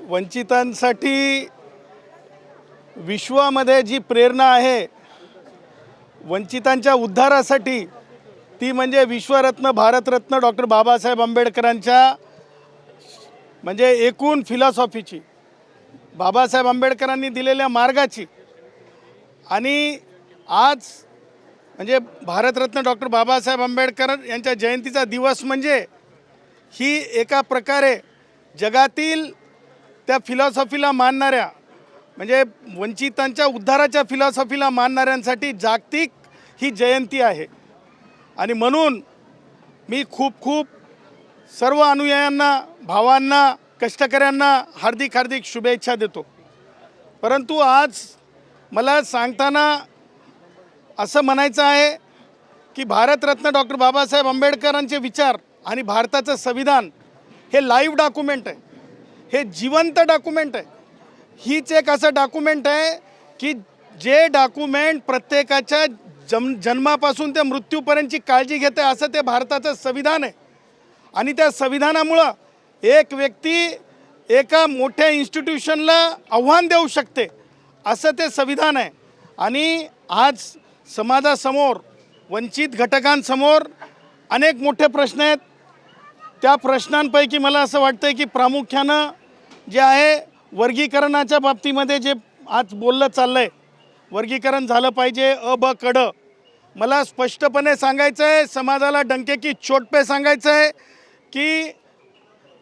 वंचितांसाठी विश्वामध्ये जी प्रेरणा आहे वंचितांच्या उद्धारासाठी, ती म्हणजे विश्वरत्न भारतरत्न डॉक्टर बाबासाहेब आंबेडकरांच्या म्हणजे एकूण फिलॉसॉफीची, बाबासाहेब आंबेडकरांनी दिलेल्या मार्गाची. आणि आज म्हणजे भारतरत्न डॉक्टर बाबासाहेब आंबेडकर यांच्या जयंतीचा दिवस म्हणजे ही एका प्रकारे जगातील त्या फिलॉसॉफीला मानणाऱ्या म्हणजे वंचितांच्या उद्धाराच्या फिलॉसॉफीला मानणाऱ्यांसाठी जागतिक ही जयंती आहे. आणि म्हणून मी खूप सर्व अनुयायांना, भावांना, कष्टकऱ्यांना हार्दिक शुभेच्छा देतो. परंतु आज मला सांगताना असं म्हणायचं आहे की भारतरत्न डॉक्टर बाबासाहेब आंबेडकरांचे विचार आणि भारताचं संविधान हे लाईव्ह डॉक्युमेंट आहे, हे जिवंत डॉक्युमेंट आहे. हीच एक असं डॉक्युमेंट आहे की जे डॉक्युमेंट प्रत्येकाच्या जन्मापासून ते मृत्यूपर्यंतची काळजी घेते, असं ते भारताचं संविधान आहे. आणि त्या संविधानामुळं एक व्यक्ती एका मोठ्या इन्स्टिट्यूशनला आव्हान देऊ शकते, असं ते संविधान आहे. आणि आज समाजासमोर, वंचित घटकांसमोर अनेक मोठे प्रश्न आहेत. त्या प्रश्नांपैकी मला असं वाटतं आहे की प्रामुख्यानं जे आहे वर्गीकरणाच्या बाबतीमध्ये जे आज बोललं चाललं आहे, वर्गीकरण झालं पाहिजे अ ब क ड. मला स्पष्टपणे सांगायचं आहे, समाजाला डंके की चोट पे सांगायचं आहे की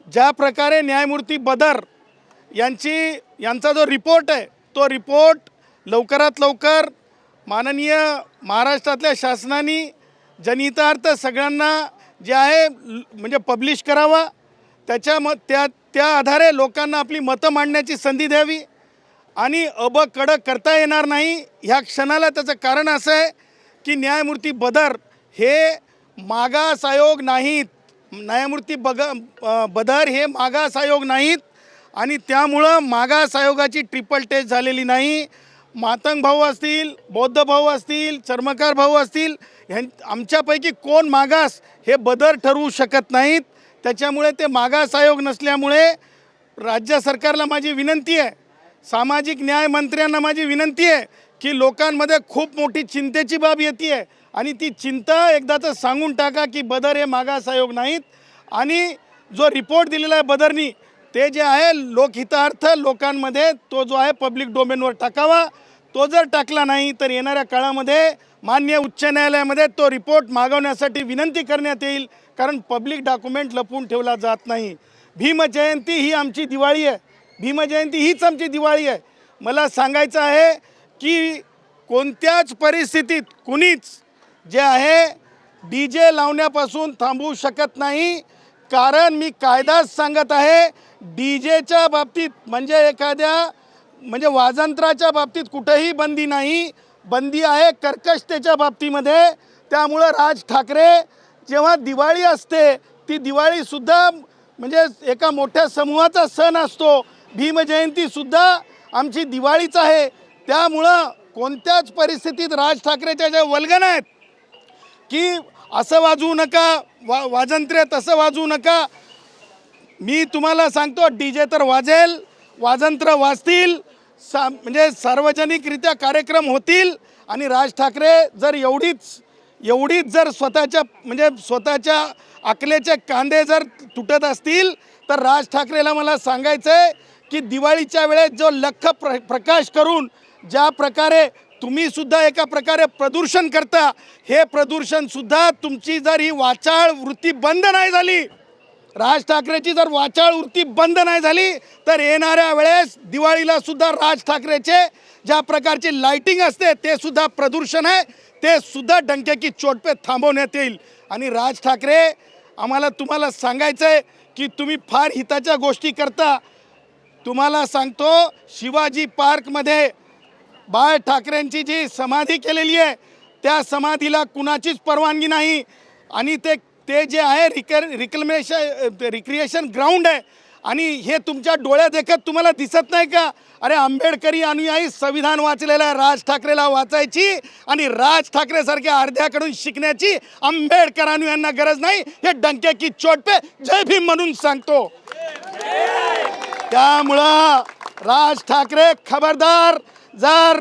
ज्या प्रकारे न्यायमूर्ती बदर यांचा जो रिपोर्ट आहे, तो रिपोर्ट लवकरात लवकर माननीय महाराष्ट्रातल्या शासनाने जनहितार्थ सगळ्यांना जे आहे म्हणजे पब्लिश करावा. त्या आधारे लोकांना आपली मतं मांडण्याची संधी द्यावी. आणि कडक करता येणार नाही ह्या क्षणाला त्याचं कारण असं आहे की न्यायमूर्ती बदर हे मागास आयोग नाहीत, न्यायमूर्ती बदर हे मागास आयोग नाहीत. आणि त्यामुळं मागास आयोगाची ट्रिपल टेस्ट झालेली नाही. मातंग भाऊ असतील, बौद्ध भाऊ असतील, चर्मकार भाऊ असतील, आमच्यापैकी कोण मागास हे बदर ठरवू शकत नाहीत. त्याच्यामुळे ते मागास आयोग नसल्यामुळे राज्य सरकारला माझी विनंती आहे, सामाजिक न्याय मंत्र्यांना माझी विनंती आहे की लोकांमध्ये खूप मोठी चिंतेची बाब येते आहे आणि ती चिंता एकदाचं सांगून टाका की बदर हे मागास आयोग नाहीत. आणि जो रिपोर्ट दिलेला आहे बदरनी, ते जे आहे लोकहितार्थ लोकांमध्ये तो जो आहे पब्लिक डोमेनवर टाकावा. तो जर टाकला नाही तर येणाऱ्या काळामध्ये माननीय उच्च न्यायालयामध्ये तो रिपोर्ट मागवण्यासाठी विनंती करण्यात येईल, कारण पब्लिक डॉक्युमेंट लपवून ठेवला जात नाही. भीमजयंती ही आमची दिवाळी आहे, भीमजयंती हीच आमची दिवाळी आहे. मला सांगायचं आहे की कोणत्याच परिस्थितीत कुणीच जे आहे DJ लावण्यापासून थांबवू शकत नाही. कारण मी कायदाच सांगत आहे, DJच्या बाबतीत म्हणजे एखाद्या म्हणजे वाजंत्राच्या बाबतीत कुठेही बंदी नाही, बंदी आहे कर्कशतेच्या बाबतीमध्ये. त्यामुळं राज ठाकरे जेव्हा दिवाळी असते, ती दिवाळीसुद्धा म्हणजे एका मोठ्या समूहाचा सण असतो. भीमजयंतीसुद्धा आमची दिवाळीच आहे. त्यामुळं कोणत्याच परिस्थितीत राज ठाकरेच्या ज्या वल्गना आहेत की असं वाजवू नका, वाजंत्र्य तसं वाजवू नका, मी तुम्हाला सांगतो DJ तर वाजेल, वाजंत्र वाजतील, म्हणजे सार्वजनिकरित्या कार्यक्रम होतील. आणि राज ठाकरे जर एवढीच जर स्वतःच्या अकलेचे कांदे जर तुटत असतील तर राज ठाकरेला मला सांगायचं आहे की दिवाळीच्या वेळेस जो लख प्रकाश करून ज्या प्रकारे तुम्हीसुद्धा एका प्रकारे प्रदूषण करता, हे प्रदूषणसुद्धा तुमची जर ही वाचाळ वृत्ती बंद नाही झाली, राज ठाकरेची जर वाचाळ वृत्ती बंद नाही झाली तर येणाऱ्या वेळेस दिवाळीला सुद्धा राज ठाकरेचे ज्या प्रकारची लाइटिंग असते ते सुद्धा प्रदूषण आहे, ते सुद्धा डंके की चोट पे थांबवण्यात येईल. आणि राज ठाकरे, आम्हाला तुम्हाला सांगायचं आहे की तुम्ही फार हिताच्या गोष्टी करता. तुम्हाला सांगतो, शिवाजी पार्कमध्ये बाळ ठाकरेंची जी समाधी केलेली आहे त्या समाधीला कुणाचीच परवानगी नाही. आणि ते जे आहे रिक्रिएशन ग्राउंड आहे. आणि हे तुमच्या डोळ्यात देखत तुम्हाला दिसत नाही का? अरे आंबेडकरी अनुयायी संविधान वाचलेला आहे, राज ठाकरेला वाचायची आणि राज ठाकरे सारख्या अर्ध्याकडून शिकण्याची आंबेडकर अनुयायांना गरज नाही. हे डंके की चोट पे जय भीम म्हणून सांगतो. त्यामुळं राज ठाकरे खबरदार, जर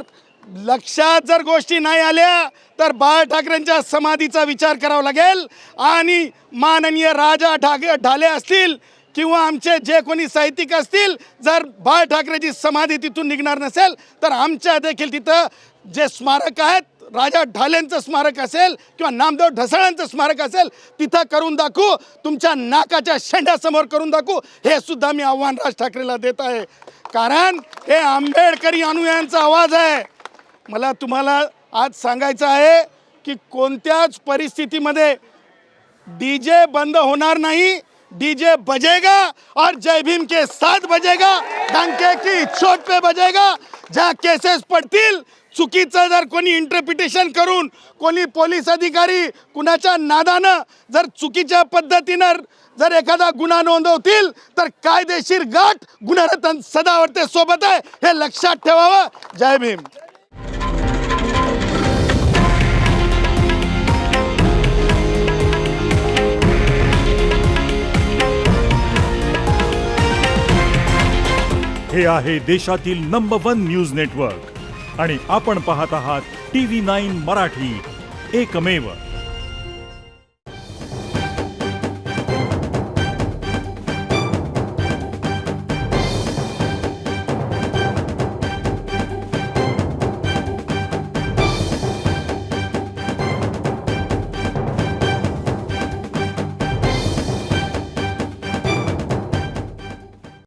लक्षात जर गोष्टी नाही आल्या तर बाळ ठाकरेंच्या समाधीचा विचार करावा लागेल. आणि माननीय राजा ढाले असतील किंवा आमचे जे कोणी साहित्यिक असतील, जर बाळ ठाकरेची समाधी तिथून निघणार नसेल तर आमच्या देखील तिथं जे स्मारक आहेत, राजा ढालेंचं स्मारक असेल किंवा नामदेव ढसाळांचं स्मारक असेल, तिथं करून दाखवू, तुमच्या नाकाच्या शेंड्यासमोर करून दाखवू. हे सुद्धा मी आव्हान राज ठाकरेला देत आहे, कारण हे आंबेडकरी अनुयायांचा आवाज आहे. मला तुम्हाला आज सांगायचं आहे की कोणत्याच परिस्थितीमध्ये डीजे बंद होणार नाही. डीजे बजेगा और जय भीम के साथ बजेगा, डंके की चोट पे बजेगा. ज्या केसेस पडतील, चुकीचं जर कोणी इंटरप्रिटेशन करून कोणी पोलीस अधिकारी कुणाच्या नादानं जर चुकीच्या पद्धतीनं जर एखादा गुन्हा नोंदवतील तर कायदेशीर गाठ गुन्हा सदावर्ते सोबत आहे, हे लक्षात ठेवावं. जय भीम. हे आहे देशातील नंबर 1 न्यूज नेटवर्क आणि आपण पाहत आहात TV9 मराठी, एकमेव.